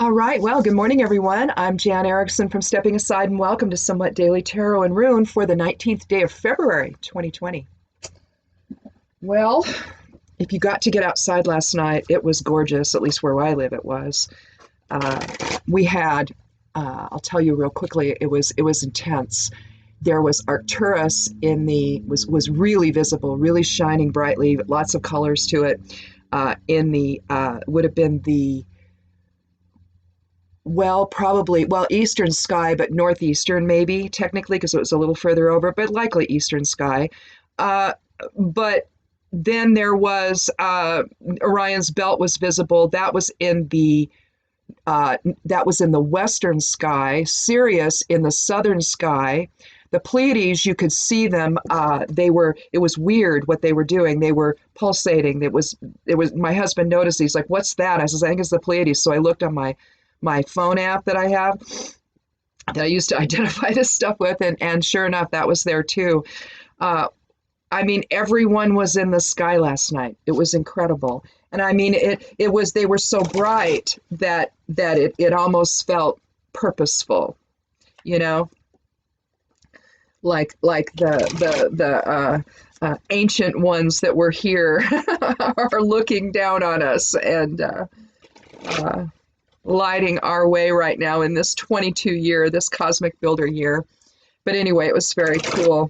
All right. Well, good morning, everyone. I'm Jan Erickson from Stepping Aside, and welcome to Somewhat Daily Tarot and Rune for the 19th day of February, 2020. Well, if you got to get outside last night, it was gorgeous, at least where I live it was. We had, I'll tell you real quickly, it was intense. There was Arcturus was really visible, really shining brightly, lots of colors to it. Would have been the eastern sky, but northeastern maybe, technically, because it was a little further over, but likely eastern sky. But then there was Orion's belt was visible. That was in the western sky. Sirius in the southern sky. The Pleiades, you could see them. It was weird what they were doing. They were pulsating. It was. My husband noticed. He's like, "What's that?" I says, "I think it's the Pleiades." So I looked on my phone app that I have that I used to identify this stuff with, and sure enough, that was there too. Everyone was in the sky last night. It was incredible. And they were so bright that it almost felt purposeful, you know, like the ancient ones that were here are looking down on us and lighting our way right now in this this cosmic builder year. But anyway, it was very cool.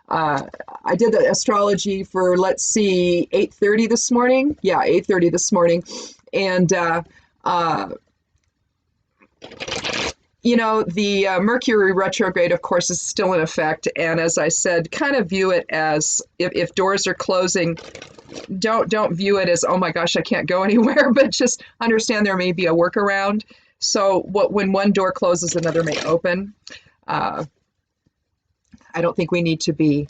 I did the astrology for, 8:30 this morning. Yeah, 8:30 this morning. And, the Mercury retrograde, of course, is still in effect. And as I said, kind of view it as if doors are closing, don't view it as, oh my gosh, I can't go anywhere, but just understand there may be a workaround. So when one door closes, another may open. I don't think we need to be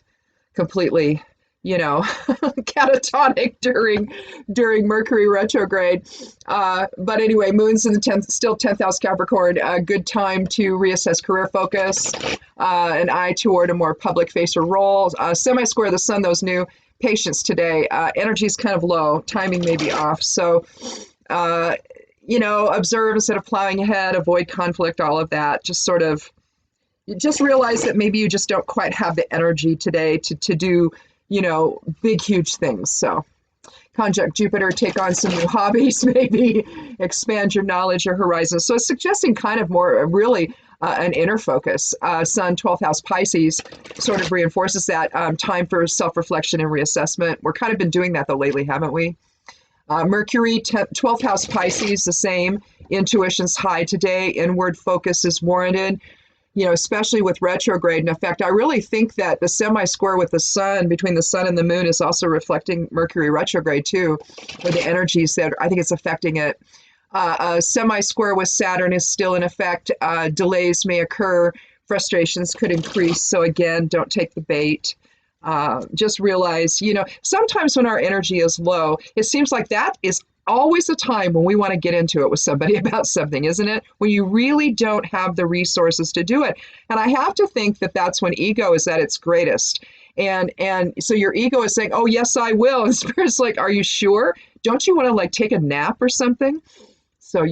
completely, catatonic during Mercury retrograde. But anyway, Moon's in the 10th house Capricorn. A good time to reassess career focus, an eye toward a more public face or role. Semi-square of the sun, those new patience today. Energy is kind of low. Timing may be off. So, observe instead of plowing ahead, avoid conflict, all of that. Just realize that maybe you just don't quite have the energy today to do, big, huge things. So conjunct Jupiter, take on some new hobbies, maybe expand your knowledge or horizons. So it's suggesting kind of more really an inner focus. Sun, 12th house Pisces sort of reinforces that time for self-reflection and reassessment. We're kind of been doing that though lately, haven't we? Mercury, 12th house Pisces, the same. Intuition's high today. Inward focus is warranted. Especially with retrograde in effect. I really think that the semi-square with the sun, between the sun and the moon, is also reflecting Mercury retrograde too, or the energies that I think it's affecting it. A semi-square with Saturn is still in effect. Delays may occur. Frustrations could increase. So again, don't take the bait. Just realize, sometimes when our energy is low, it seems like that is always a time when we want to get into it with somebody about something, isn't it? When you really don't have the resources to do it. And I have to think that that's when ego is at its greatest. And so your ego is saying, oh, yes, I will. And Spirit's like, are you sure? Don't you want to take a nap or something? So,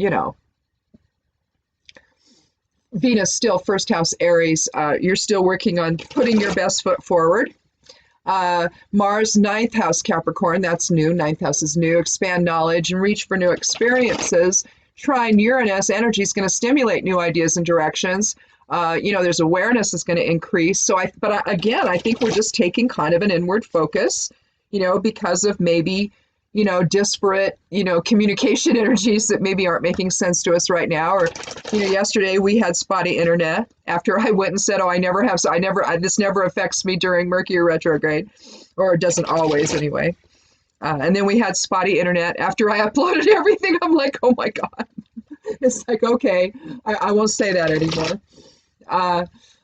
Venus still first house Aries. You're still working on putting your best foot forward. Mars, 9th house Capricorn, that's new. 9th house is new. Expand knowledge and reach for new experiences. Trine Uranus, energy is going to stimulate new ideas and directions. There's awareness is going to increase. But again, I think we're just taking kind of an inward focus, because of maybe, disparate, communication energies that maybe aren't making sense to us right now. Or, yesterday we had spotty internet after I went and said, oh, this never affects me during Mercury retrograde, or it doesn't always anyway. And then we had spotty internet after I uploaded everything. I'm like, oh my God. It's like, okay, I won't say that anymore.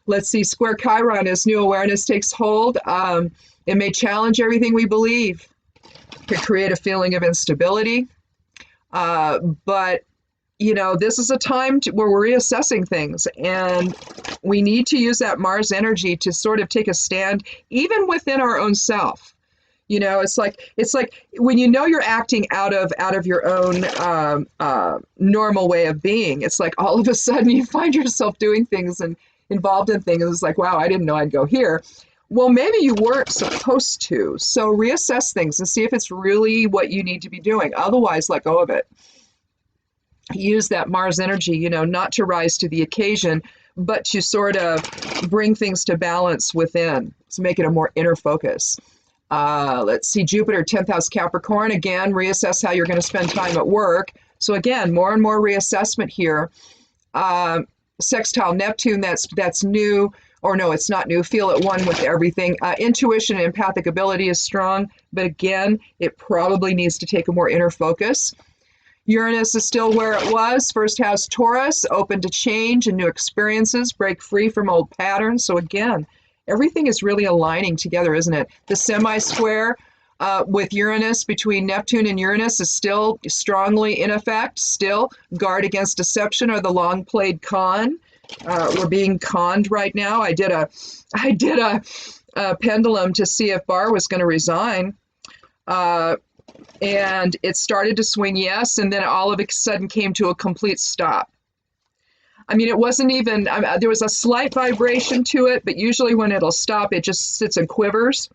Let's see, square Chiron as new awareness takes hold. It may challenge everything we believe. Could create a feeling of instability. But, this is a time where we're reassessing things, and we need to use that Mars energy to sort of take a stand, even within our own self. It's like when you know you're acting out of your own normal way of being. It's like all of a sudden you find yourself doing things and involved in things. It's like, wow, I didn't know I'd go here. Well, maybe you weren't supposed to. So reassess things and see if it's really what you need to be doing. Otherwise, let go of it. Use that Mars energy, not to rise to the occasion, but to sort of bring things to balance within. So make it a more inner focus. Let's see, Jupiter, 10th house Capricorn. Again, reassess how you're going to spend time at work. So again, more and more reassessment here. Sextile Neptune, that's new, or no, it's not new. Feel at one with everything. Intuition and empathic ability is strong, but again, it probably needs to take a more inner focus. Uranus is still where it was. First house Taurus, open to change and new experiences, break free from old patterns. So again, everything is really aligning together, isn't it? The semi-square with Uranus between Neptune and Uranus is still strongly in effect. Still, guard against deception or the long played con. We're being conned right now. I did a pendulum to see if Barr was going to resign. And it started to swing yes, and then all of a sudden came to a complete stop. I mean, it wasn't even, there was a slight vibration to it, but usually when it'll stop, it just sits and quivers.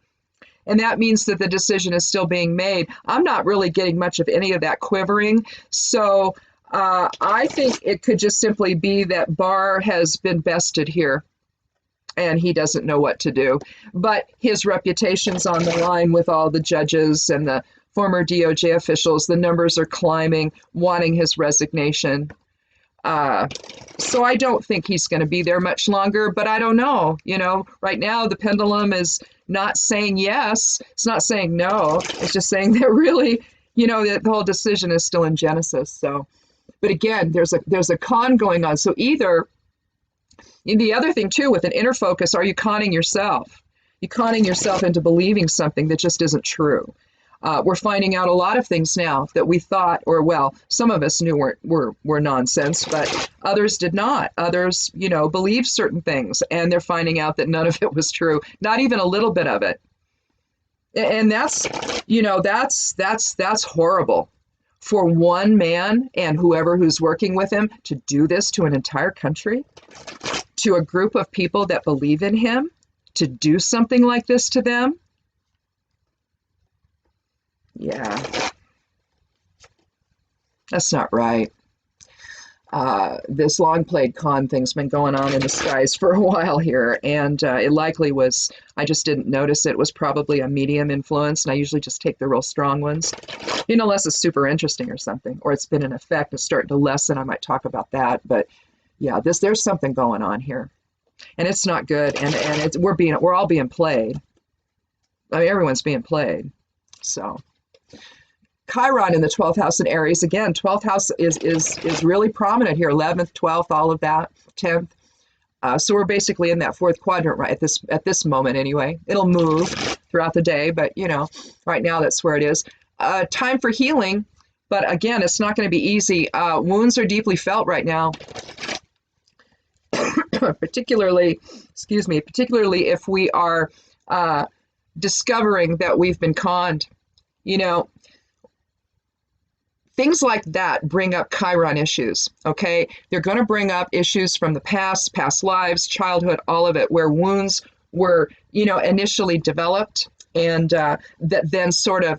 And that means that the decision is still being made. I'm not really getting much of any of that quivering. So I think it could just simply be that Barr has been bested here and he doesn't know what to do. But his reputation's on the line with all the judges and the former DOJ officials. The numbers are climbing, wanting his resignation. So I don't think he's going to be there much longer, but I don't know. Right now the pendulum is not saying yes. It's not saying no. It's just saying that really, that the whole decision is still in Genesis. So, but again, there's a con going on. So either, the other thing too, with an inner focus, are you conning yourself? You conning yourself into believing something that just isn't true. We're finding out a lot of things now that we thought, or well, some of us knew were nonsense, but others did not. Others, believed certain things, and they're finding out that none of it was true, not even a little bit of it. And that's horrible for one man and who's working with him to do this to an entire country, to a group of people that believe in him, to do something like this to them. Yeah, that's not right. This long played con thing's been going on in the skies for a while here, and it likely was, I just didn't notice it, was probably a medium influence, and I usually just take the real strong ones, unless it's super interesting or something, or it's been in effect, it's starting to lessen, I might talk about that, but yeah, there's something going on here, and it's not good, and we're all being played. I mean, everyone's being played, so. Chiron in the 12th house in Aries. Again, 12th house is really prominent here. 11th, 12th, all of that, 10th. So we're basically in that fourth quadrant right at this moment anyway. It'll move throughout the day, but right now that's where it is. Time for healing, but again, it's not going to be easy. Wounds are deeply felt right now. particularly if we are discovering that we've been conned. Things like that bring up Chiron issues, okay? They're going to bring up issues from the past lives, childhood, all of it, where wounds were, initially developed and that then sort of,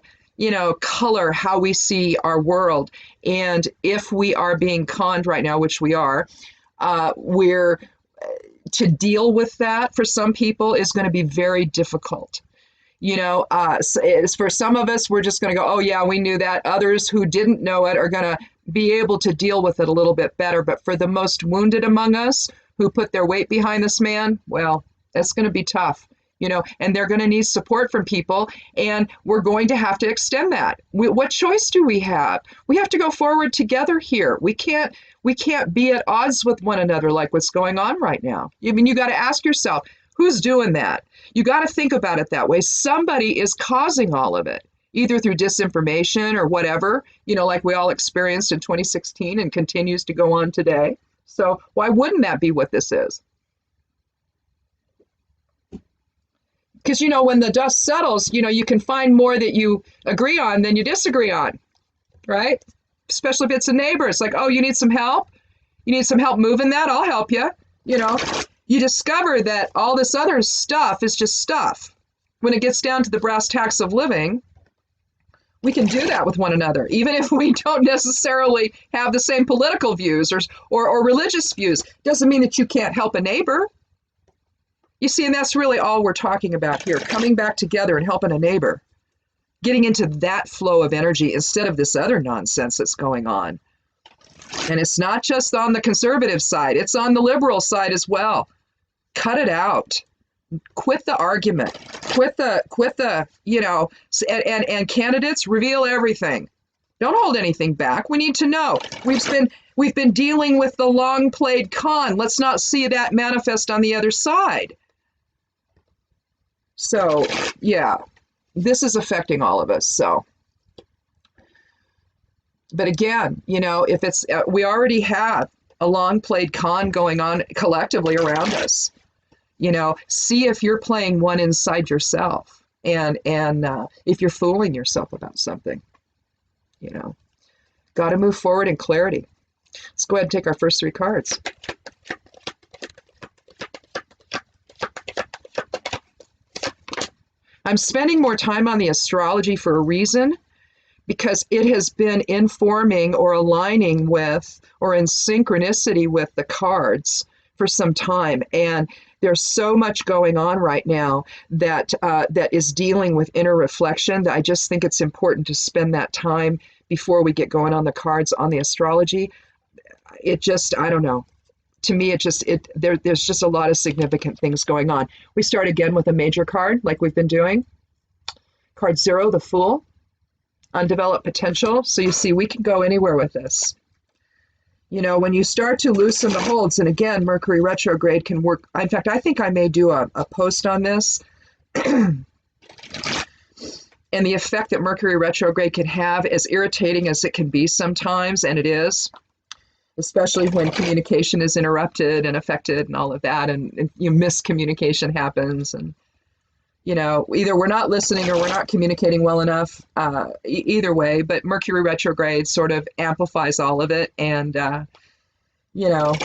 color how we see our world. And if we are being conned right now, which we are, to deal with that for some people is going to be very difficult. For some of us, we're just going to go, oh yeah, we knew that. Others who didn't know it are going to be able to deal with it a little bit better. But for the most wounded among us who put their weight behind this man, well, that's going to be tough, and they're going to need support from people. And we're going to have to extend that. What choice do we have? We have to go forward together here. We can't be at odds with one another like what's going on right now. I mean, you got to ask yourself, who's doing that? You got to think about it that way. Somebody is causing all of it, either through disinformation or whatever, like we all experienced in 2016 and continues to go on today. So why wouldn't that be what this is? Because, you know, when the dust settles, you know, you can find more that you agree on than you disagree on, right? Especially if it's a neighbor. It's like, oh, you need some help? You need some help moving that? I'll help you. You know, you discover that all this other stuff is just stuff. When it gets down to the brass tacks of living, we can do that with one another, even if we don't necessarily have the same political views or religious views. Doesn't mean that you can't help a neighbor. You see, and that's really all we're talking about here, coming back together and helping a neighbor, getting into that flow of energy instead of this other nonsense that's going on. And it's not just on the conservative side, it's on the liberal side as well. Cut it out. Quit the argument. Quit the, you know, and candidates, reveal everything. Don't hold anything back. We need to know. We've been dealing with the long played con. Let's not see that manifest on the other side. So, yeah, this is affecting all of us. So, but again, you know, if it's, we already have a long played con going on collectively around us. You know, see if you're playing one inside yourself, and if you're fooling yourself about something. You know, got to move forward in clarity. Let's go ahead and take our first 3 cards. I'm spending more time on the astrology for a reason, because it has been informing or aligning with or in synchronicity with the cards for some time. And there's so much going on right now that that is dealing with inner reflection that I just think it's important to spend that time before we get going on the cards, on the astrology. It just, I don't know. To me, there's just a lot of significant things going on. We start again with a major card, like we've been doing. Card 0, the Fool, undeveloped potential. So you see, we can go anywhere with this. You know, when you start to loosen the holds, and again, Mercury retrograde can work. In fact, I think I may do a post on this and the effect that Mercury retrograde can have, as irritating as it can be sometimes, and it is, especially when communication is interrupted and affected and all of that, and you know, miscommunication happens, and you know, either we're not listening or we're not communicating well enough, either way, but Mercury retrograde sort of amplifies all of it. And, you know,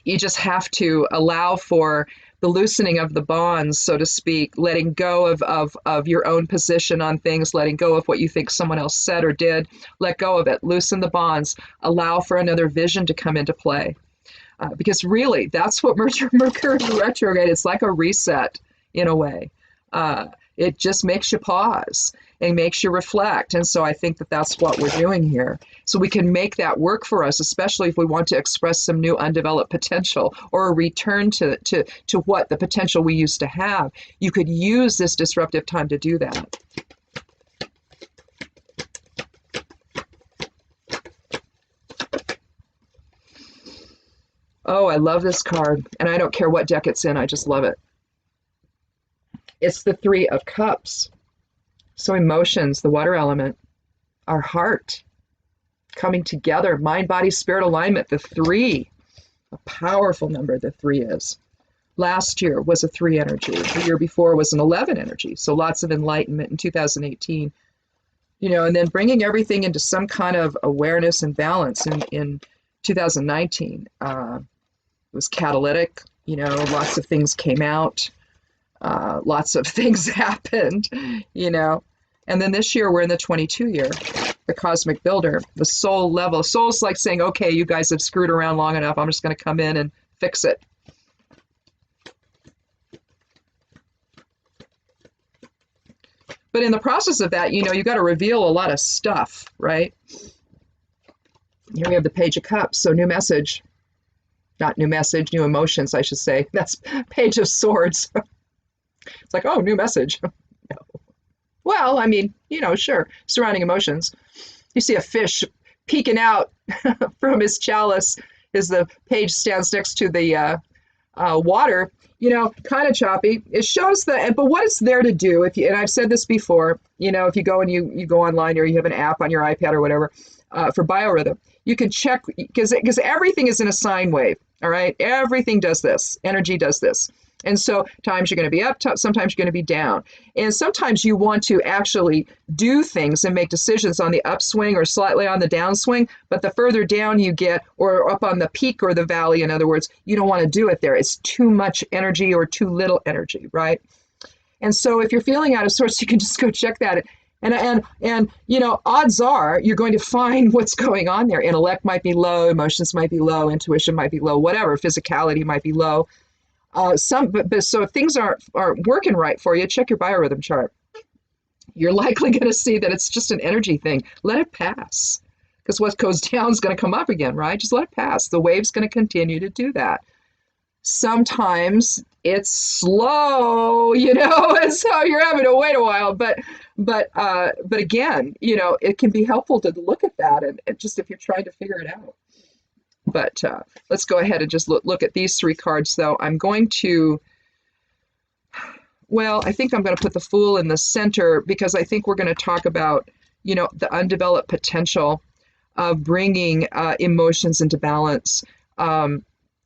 you just have to allow for the loosening of the bonds, so to speak, letting go of your own position on things, letting go of what you think someone else said or did, let go of it, loosen the bonds, allow for another vision to come into play. Because really, that's what Mercury retrograde, it's like a reset in a way. It just makes you pause and makes you reflect. And so I think that that's what we're doing here. So we can make that work for us, especially if we want to express some new undeveloped potential or a return to what the potential we used to have. You could use this disruptive time to do that. Oh, I love this card, and I don't care what deck it's in, I just love it. It's the 3 of Cups. So emotions, the water element, our heart, coming together, mind, body, spirit alignment, the 3, a powerful number, the 3 is. Last year was a 3 energy. The year before was an 11 energy. So lots of enlightenment in 2018. You know, and then bringing everything into some kind of awareness and balance in 2019. It was catalytic, you know, lots of things came out, lots of things happened, you know. And then this year we're in the 22 year, the cosmic builder, the soul level. Soul's like saying, okay, you guys have screwed around long enough. I'm just going to come in and fix it. But in the process of that, you know, you got to reveal a lot of stuff, right? Here we have the Page of Cups, so new message. Not new message, new emotions, I should say. That's Page of Swords. It's like, oh, new message. No. Well, I mean, you know, sure, surrounding emotions. You see a fish peeking out from his chalice as the page stands next to the water, you know, kind of choppy. It shows but what it's there to do, if you, and I've said this before, you know, if you go and you go online or you have an app on your iPad or whatever, for biorhythm, you can check, because everything is in a sine wave. All right. Everything does this. Energy does this. And so times you're going to be up, sometimes you're going to be down. And sometimes you want to actually do things and make decisions on the upswing or slightly on the downswing. But the further down you get, or up on the peak or the valley, in other words, you don't want to do it there. It's too much energy or too little energy, right? And so if you're feeling out of sorts, you can just go check that. And you know, odds are you're going to find what's going on there. Intellect might be low, emotions might be low, intuition might be low, whatever, physicality might be low. But so if things aren't working right for you, check your biorhythm chart. You're likely going to see that it's just an energy thing. Let it pass, because what goes down is going to come up again, right? Just let it pass. The wave's going to continue to do that. Sometimes it's slow, you know, and so you're having to wait a while. But again, you know, it can be helpful to look at that, and just if you're trying to figure it out. But let's go ahead and just look at these three cards, though. I'm going to, well, I think I'm going to put the Fool in the center, because I think we're going to talk about, you know, the undeveloped potential of bringing emotions into balance.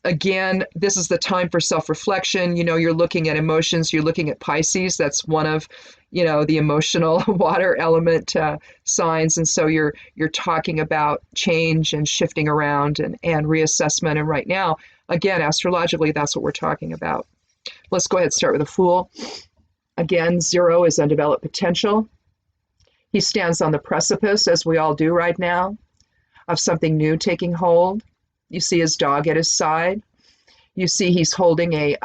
Again, this is the time for self-reflection. You know, you're looking at emotions, you're looking at Pisces. That's one of, you know, the emotional water element signs. And so you're talking about change and shifting around and reassessment. And right now, again, astrologically, that's what we're talking about. Let's go ahead and start with the Fool. Again, 0 is undeveloped potential. He stands on the precipice, as we all do right now, of something new taking hold. You see his dog at his side. You see he's holding a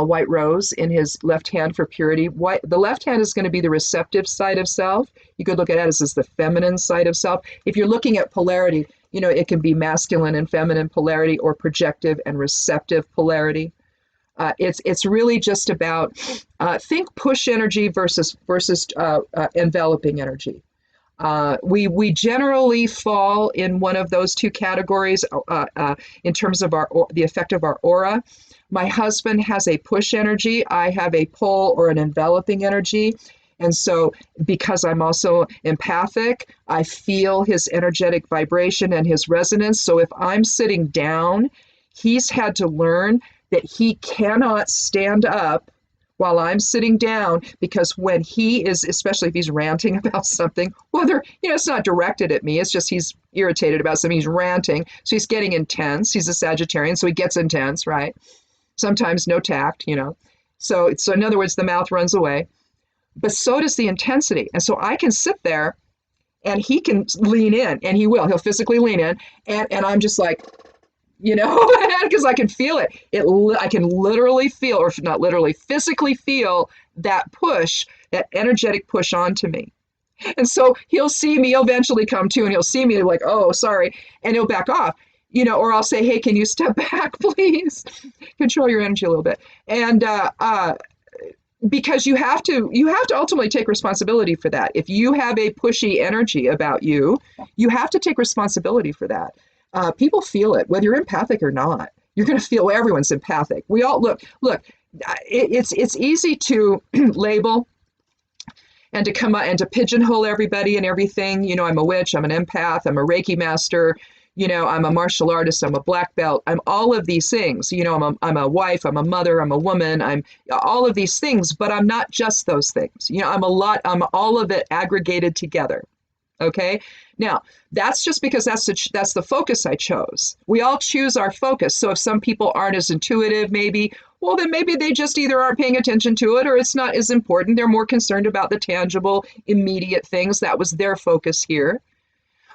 white rose in his left hand for purity. The left hand is going to be the receptive side of self. You could look at it as the feminine side of self. If you're looking at polarity, you know, it can be masculine and feminine polarity, or projective and receptive polarity. It's really just about think push energy versus enveloping energy. We generally fall in one of those two categories in terms of the effect of our aura. My husband has a push energy. I have a pull or an enveloping energy. And so because I'm also empathic, I feel his energetic vibration and his resonance. So if I'm sitting down, he's had to learn that he cannot stand up while I'm sitting down, because when he is, especially if he's ranting about something, whether, you know, it's not directed at me, it's just he's irritated about something, he's ranting, so he's getting intense. He's a Sagittarian, so he gets intense, right? Sometimes no tact, you know. So in other words, the mouth runs away, but so does the intensity. And so I can sit there and he can lean in, and he'll physically lean in, and I'm just like, you know, because I can feel it. I can literally feel, or not literally, physically feel that push, that energetic push onto me. And so he'll see me, he'll eventually come to, and he'll see me like, oh, sorry, and he'll back off, you know, or I'll say, hey, can you step back, please? Control your energy a little bit. And because you have to ultimately take responsibility for that. If you have a pushy energy about you, you have to take responsibility for that. People feel it, whether you're empathic or not. You're going to feel, everyone's empathic. We all look. It's easy to label and to come out and to pigeonhole everybody and everything. You know, I'm a witch, I'm an empath, I'm a Reiki master. You know, I'm a martial artist, I'm a black belt, I'm all of these things. You know, I'm a wife, I'm a mother, I'm a woman, I'm all of these things, but I'm not just those things. You know, I'm all of it aggregated together. Okay. Now, that's just because that's the focus I chose. We all choose our focus. So if some people aren't as intuitive, maybe, well, then maybe they just either aren't paying attention to it, or it's not as important. They're more concerned about the tangible, immediate things. That was their focus here.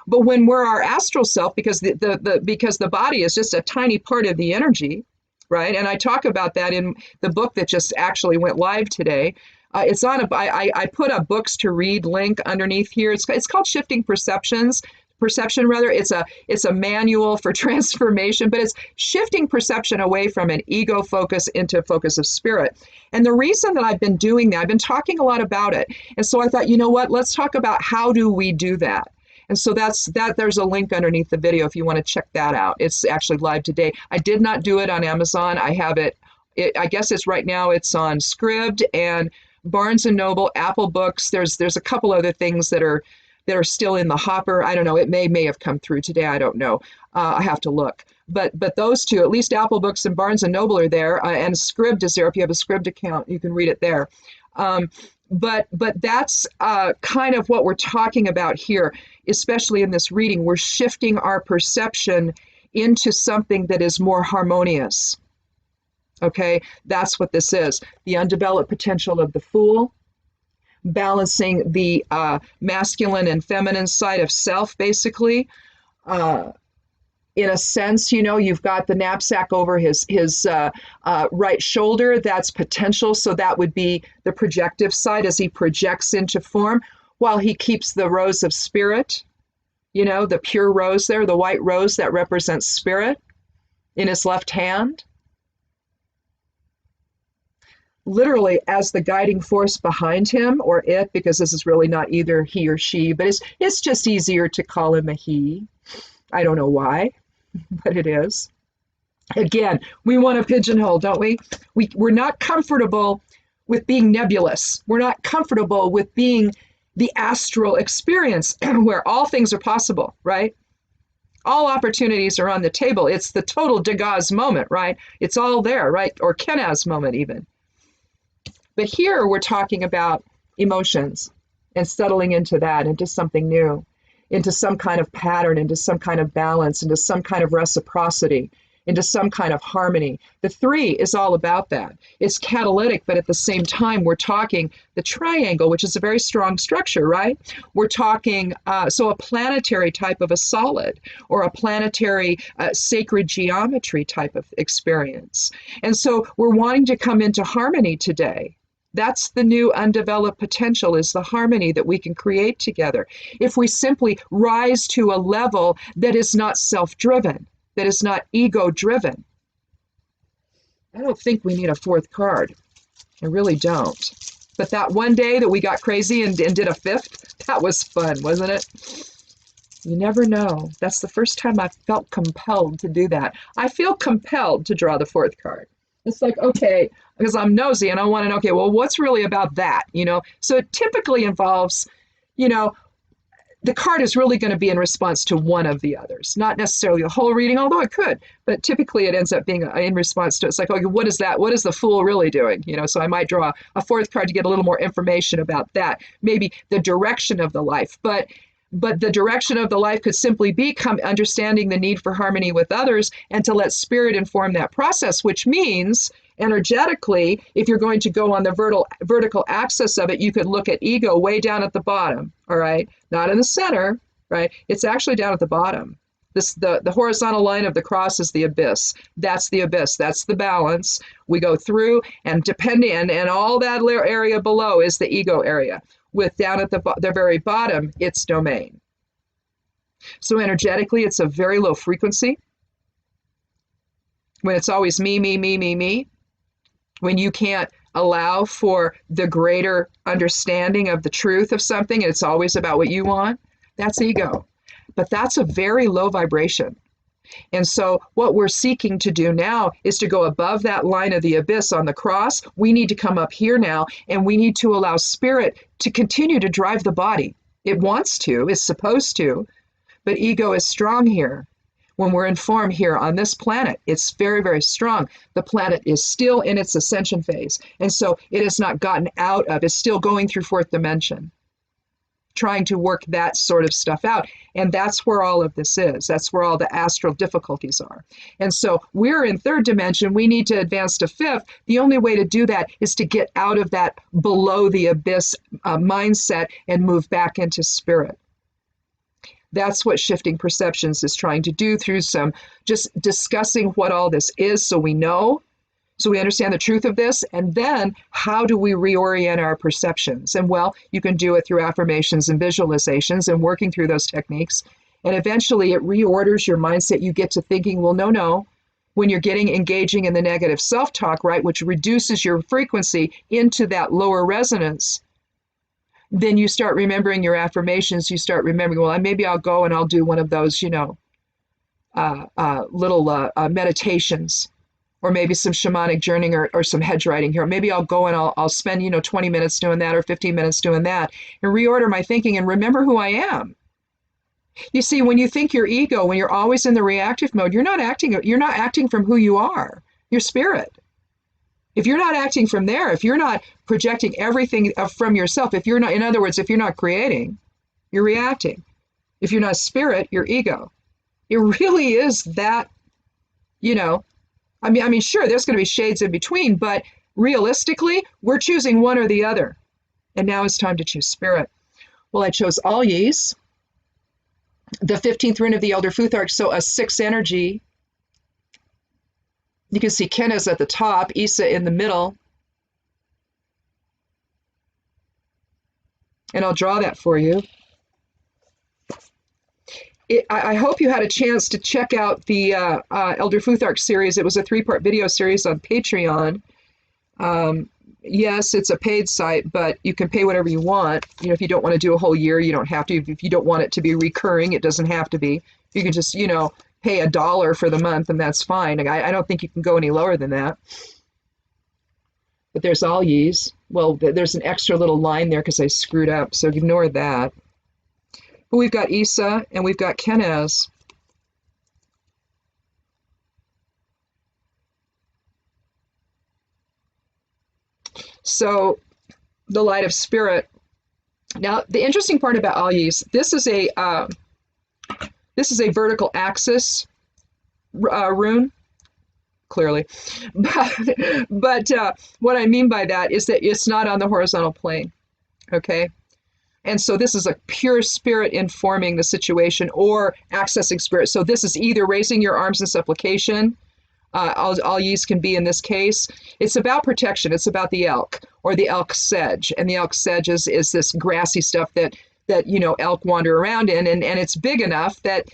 But when we're our astral self, because the body is just a tiny part of the energy, right? And I talk about that in the book that just actually went live today. It's on I put a books to read link underneath here. It's called Shifting Perception. It's a manual for transformation, but it's shifting perception away from an ego focus into a focus of spirit. And the reason that I've been doing that, I've been talking a lot about it. And so I thought, you know what, let's talk about how do we do that. And so there's a link underneath the video if you want to check that out. It's actually live today. I did not do it on Amazon. I have it I guess it's right now it's on Scribd and Barnes & Noble, Apple Books. There's a couple other things that that are still in the hopper. I don't know. It may have come through today. I don't know. I have to look. But those two, at least Apple Books and Barnes and Noble are there, and Scribd is there. If you have a Scribd account, you can read it there. But that's kind of what we're talking about here, especially in this reading. We're shifting our perception into something that is more harmonious. Okay, that's what this is. The undeveloped potential of the Fool, balancing the masculine and feminine side of self, basically. In a sense, you know, you've got the knapsack over his right shoulder. That's potential. So that would be the projective side as he projects into form, while he keeps the rose of spirit, you know, the pure rose there, the white rose that represents spirit in his left hand. Literally as the guiding force behind him, or it, because this is really not either he or she, but it's just easier to call him a he. I don't know why, but it is. Again, we want to pigeonhole, don't we? We're not comfortable with being nebulous. We're not comfortable with being the astral experience where all things are possible, right? All opportunities are on the table. It's the total Degas moment, right? It's all there, right? Or Kenaz moment even. But here we're talking about emotions and settling into that, into something new, into some kind of pattern, into some kind of balance, into some kind of reciprocity, into some kind of harmony. The 3 is all about that. It's catalytic, but at the same time, we're talking the triangle, which is a very strong structure, right? We're talking, so a planetary type of a solid, or a planetary sacred geometry type of experience. And so we're wanting to come into harmony today. That's the new undeveloped potential, is the harmony that we can create together. If we simply rise to a level that is not self-driven, that is not ego-driven. I don't think we need a 4th card. I really don't. But that one day that we got crazy and did a 5th, that was fun, wasn't it? You never know. That's the first time I felt compelled to do that. I feel compelled to draw the 4th card. It's like, okay, because I'm nosy and I want to know, okay, well, what's really about that, you know? So it typically involves, you know, the card is really going to be in response to one of the others, not necessarily the whole reading, although it could, but typically it ends up being in response to, it's like, okay, what is that? What is the Fool really doing? You know, so I might draw a 4th card to get a little more information about that, maybe the direction of the life, but the direction of the life could simply be understanding the need for harmony with others and to let spirit inform that process, which means energetically, if you're going to go on the vertical axis of it, you could look at ego way down at the bottom, all right? Not in the center, right? It's actually down at the bottom. The horizontal line of the cross is the abyss. That's the abyss. That's the balance. We go through, and depending, and all that area below is the ego area, with down at the very bottom, its domain. So energetically, it's a very low frequency. When it's always me, me, me, me, me, when you can't allow for the greater understanding of the truth of something, and it's always about what you want, that's ego. But that's a very low vibration. And so what we're seeking to do now is to go above that line of the abyss on the cross. We need to come up here now, and we need to allow spirit to continue to drive the body. It wants to, it's supposed to, but ego is strong here. When we're in form here on this planet, it's very, very strong. The planet is still in its ascension phase. And so it has not gotten out of, it's still going through 4th dimension, trying to work that sort of stuff out. And that's where all of this is. That's where all the astral difficulties are. And so we're in 3rd dimension. We need to advance to 5th. The only way to do that is to get out of that below the abyss mindset and move back into spirit. That's what Shifting Perceptions is trying to do through some just discussing what all this is, so we know, so we understand the truth of this, and then how do we reorient our perceptions? And well, you can do it through affirmations and visualizations and working through those techniques. And eventually it reorders your mindset. You get to thinking, well, no, when you're engaging in the negative self-talk, right, which reduces your frequency into that lower resonance, then you start remembering your affirmations. You start remembering, well, maybe I'll go and I'll do one of those, little meditations or maybe some shamanic journeying or some hedge writing here. Maybe I'll go and I'll spend, 20 minutes doing that or 15 minutes doing that and reorder my thinking and remember who I am. You see, when you think your ego, when you're always in the reactive mode, you're not acting from who you are, your spirit. If you're not acting from there, if you're not projecting everything from yourself, if you're not, in other words, if you're not creating, you're reacting. If you're not spirit, you're ego. It really is that, sure, there's going to be shades in between, but realistically, we're choosing one or the other. And now it's time to choose spirit. Well, I chose all ye's. The 15th rune of the Elder Futhark, so a 6 energy. You can see Kenna's at the top, Isa in the middle. And I'll draw that for you. I hope you had a chance to check out the Elder Futhark series. It was a 3-part video series on Patreon. Yes, it's a paid site, but you can pay whatever you want. If you don't want to do a whole year, you don't have to. If you don't want it to be recurring, it doesn't have to be. You can just, pay $1 for the month, and that's fine. I don't think you can go any lower than that. But there's all ye's. Well, there's an extra little line there because I screwed up, so ignore that. But we've got Isa and we've got Kenaz. So the light of spirit. Now, the interesting part about Alyes, this is a vertical axis rune, clearly. But what I mean by that is that it's not on the horizontal plane, okay? And so this is a pure spirit informing the situation or accessing spirit. So this is either raising your arms in supplication, all ye's can be in this case. It's about protection. It's about the elk or the elk sedge. And the elk sedge is this grassy stuff that elk wander around in. And it's big enough that,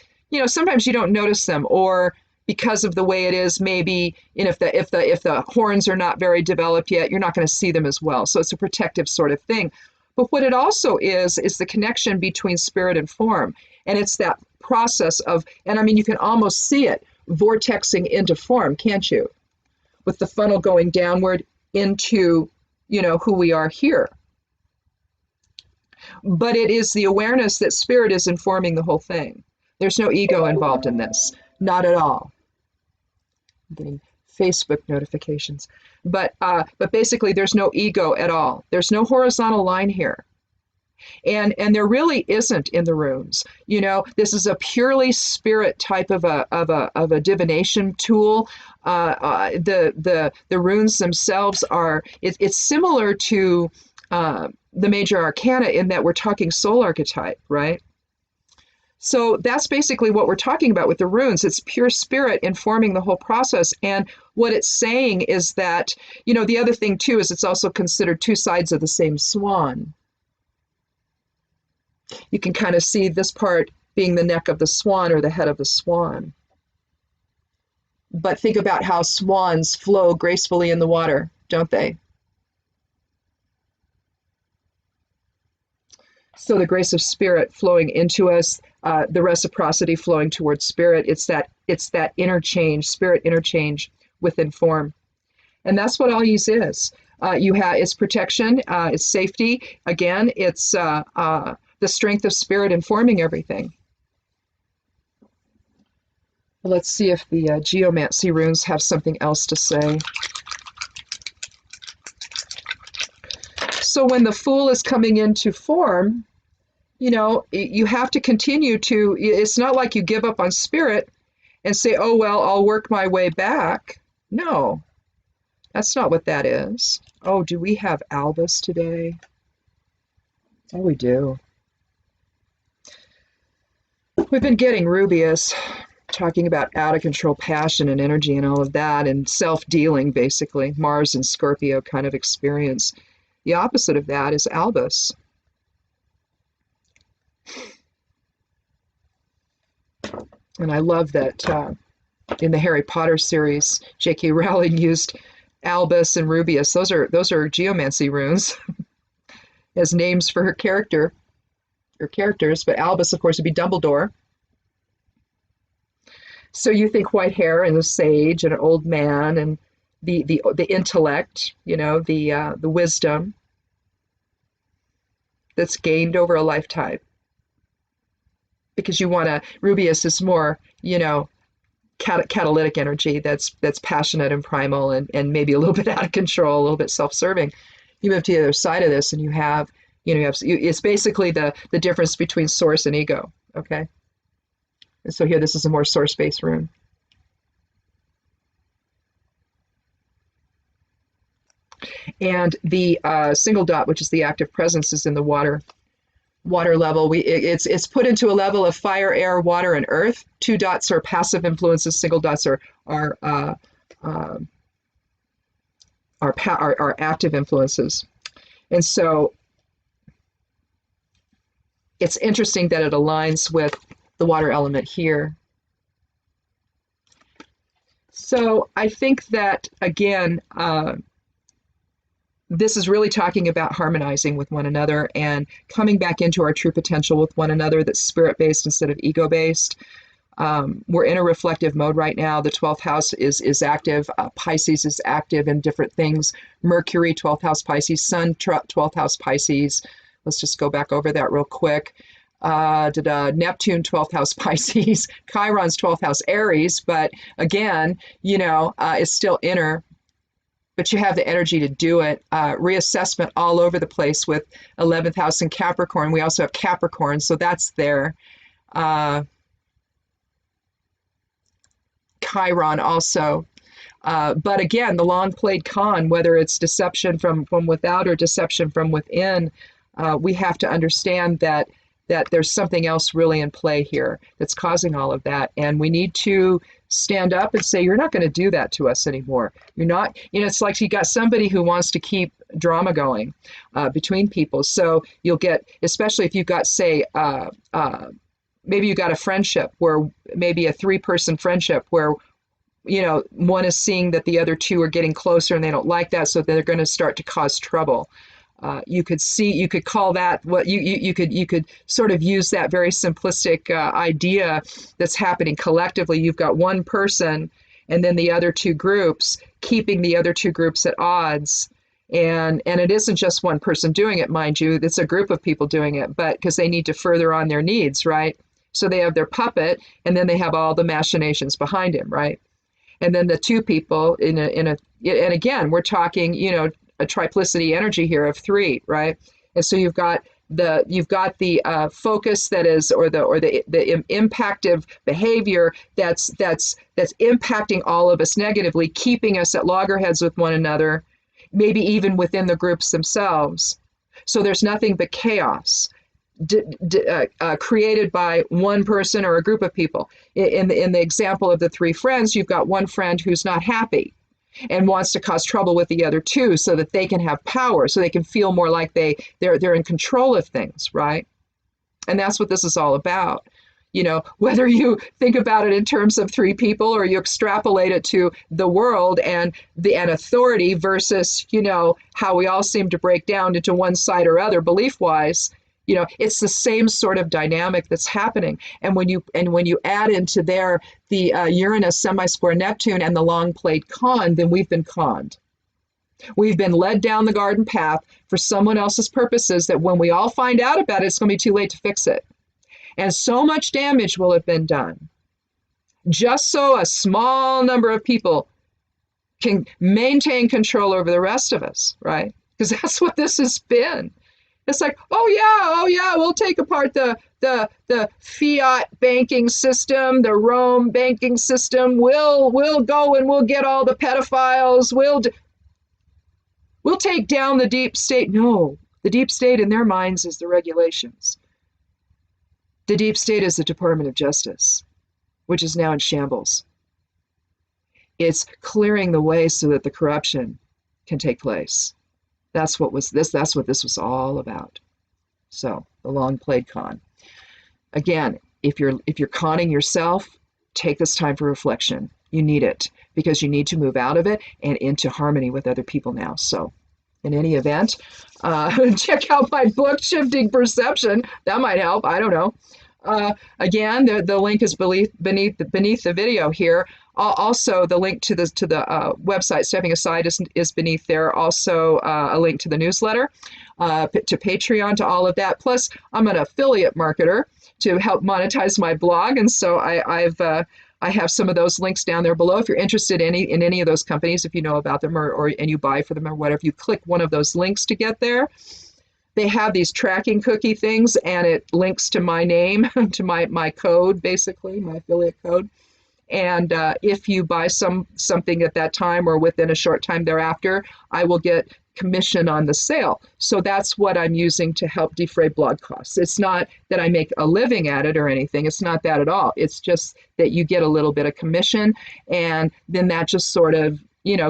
sometimes you don't notice them, or because of the way it is, maybe, if the horns are not very developed yet, you're not going to see them as well. So it's a protective sort of thing. But what it also is the connection between spirit and form. And it's that process of, you can almost see it vortexing into form, can't you? With the funnel going downward into, who we are here. But it is the awareness that spirit is informing the whole thing. There's no ego involved in this. Not at all. I'm getting Facebook notifications. But basically, there's no ego at all. There's no horizontal line here. And there really isn't in the runes. This is a purely spirit type of a divination tool. The runes themselves are, it's similar to the major arcana in that we're talking soul archetype, right? So that's basically what we're talking about with the runes. It's pure spirit informing the whole process. And what it's saying is that, the other thing too is it's also considered two sides of the same swan. You can kind of see this part being the neck of the swan or the head of the swan. But think about how swans flow gracefully in the water, don't they? So the grace of spirit flowing into us, the reciprocity flowing towards spirit, it's that interchange, spirit interchange within form. And that's what Alyes is. It's protection, it's safety. Again, it's the strength of spirit informing everything. Well, let's see if the geomancy runes have something else to say. So when the Fool is coming into form, you have to continue to, it's not like you give up on spirit and say, oh, well, I'll work my way back. No, that's not what that is. Oh, do we have Albus today? Oh, we do. We've been getting Rubius, talking about out of control passion and energy and all of that, and self-dealing, basically, Mars and Scorpio kind of experience. The opposite of that is Albus. And I love that in the Harry Potter series, J.K. Rowling used Albus and Rubius. Those are geomancy runes as names for her characters. But Albus, of course, would be Dumbledore. So you think white hair and a sage and an old man and the intellect, the wisdom that's gained over a lifetime. Because Rubeus is more, catalytic energy that's passionate and primal and maybe a little bit out of control, a little bit self-serving. You move to the other side of this and it's basically the difference between source and ego, okay? And so here, this is a more source-based rune. And the single dot, which is the active presence, is in the water level. It's put into a level of fire, air, water, and earth. 2 dots are passive influences. Single dots are active influences. And so it's interesting that it aligns with the water element here. So I think that, again, this is really talking about harmonizing with one another and coming back into our true potential with one another that's spirit-based instead of ego-based. We're in a reflective mode right now. The 12th house is active. Pisces is active in different things. Mercury, 12th house Pisces. Sun, 12th house Pisces. Let's just go back over that real quick. Neptune, 12th house Pisces. Chiron's 12th house Aries. But again, it's still inner. But you have the energy to do it. Reassessment all over the place with 11th house and Capricorn. We also have Capricorn, so that's there. Chiron also. But again, the long played con, whether it's deception from without or deception from within, we have to understand that there's something else really in play here that's causing all of that. And we need to stand up and say, you're not going to do that to us anymore. You're not, it's like you got somebody who wants to keep drama going between people. So you'll get, especially if you've got, say, maybe you got a friendship where maybe a 3-person friendship where, one is seeing that the other 2 are getting closer and they don't like that. So they're going to start to cause trouble. You could call that what you could sort of use that very simplistic idea that's happening collectively. You've got one person and then the other 2 groups, keeping the other 2 groups at odds. And it isn't just one person doing it, mind you, it's a group of people doing it, but because they need to further on their needs, right? So they have their puppet and then they have all the machinations behind him, right? And then the 2 people and again, we're talking, a triplicity energy here of 3, right? And so you've got the focus that is, or the impactive behavior that's impacting all of us negatively, keeping us at loggerheads with one another, maybe even within the groups themselves. So there's nothing but chaos created by one person or a group of people. In the example of the 3 friends, you've got one friend who's not happy and wants to cause trouble with the other 2 so that they can have power, so they can feel more like they're in control of things, right? And that's what this is all about. Whether you think about it in terms of 3 people or you extrapolate it to the world and authority versus, how we all seem to break down into one side or other belief-wise, it's the same sort of dynamic that's happening. And when you add into there the Uranus semi-square Neptune and the long played con, then we've been conned. We've been led down the garden path for someone else's purposes that when we all find out about it, it's going to be too late to fix it. And so much damage will have been done just so a small number of people can maintain control over the rest of us, right? Because that's what this has been. It's like, oh yeah, we'll take apart the fiat banking system, the Rome banking system. We'll go and we'll get all the pedophiles. We'll take down the deep state. No, the deep state in their minds is the regulations. The deep state is the Department of Justice, which is now in shambles. It's clearing the way so that the corruption can take place. That's what this was all about. So the long played con. Again, if you're conning yourself, take this time for reflection. You need it because you need to move out of it and into harmony with other people now. So in any event, check out my book, Shifting Perception. That might help. I don't know. Again, the link is beneath the video here. Also, the link to the website Stepping Aside is beneath there. Also, a link to the newsletter, to Patreon, to all of that. Plus, I'm an affiliate marketer to help monetize my blog, and so I have some of those links down there below. If you're interested in any of those companies, if you know about them or and you buy for them or whatever, you click one of those links to get there. They have these tracking cookie things, and it links to my name, to my code, basically, my affiliate code. And if you buy something at that time or within a short time thereafter, I will get commission on the sale. So that's what I'm using to help defray blog costs. It's not that I make a living at it or anything. It's not that at all. It's just that you get a little bit of commission, and then that just sort of,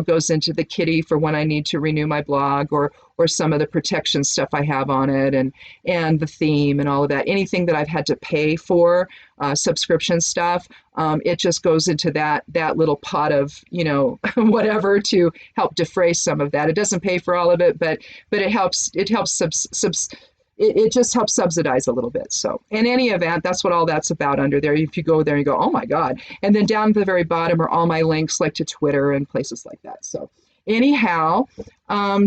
goes into the kitty for when I need to renew my blog or some of the protection stuff I have on it, and the theme and all of that. Anything that I've had to pay for, subscription stuff, it just goes into that little pot of, whatever, to help defray some of that. It doesn't pay for all of it, but it helps it just helps subsidize a little bit. So in any event, that's what all that's about under there. If you go there and you go, oh my God. And then down at the very bottom are all my links, like to Twitter and places like that. So anyhow,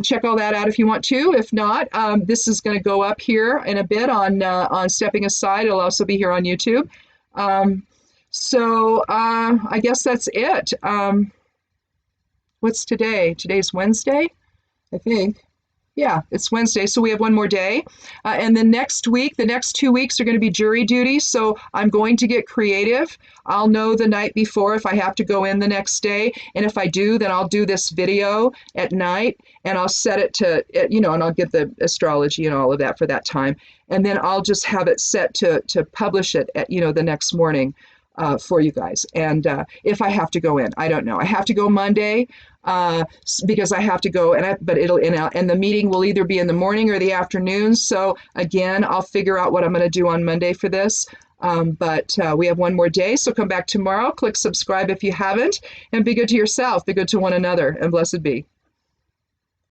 check all that out if you want to. If not, this is going to go up here in a bit on Stepping Aside. It'll also be here on YouTube. So I guess that's it. What's today? Today's Wednesday, I think. Yeah, it's Wednesday, so we have one more day. And then next week, the next 2 weeks are going to be jury duty, so I'm going to get creative. I'll know the night before if I have to go in the next day, and if I do, then I'll do this video at night, and I'll set it to, and I'll get the astrology and all of that for that time, and then I'll just have it set to publish it at, the next morning. For you guys. And if I have to go in, I don't know. I have to go Monday because I have to go, and the meeting will either be in the morning or the afternoon. So again, I'll figure out what I'm going to do on Monday for this. But we have one more day, so come back tomorrow. Click subscribe if you haven't, and be good to yourself, be good to one another, and blessed be.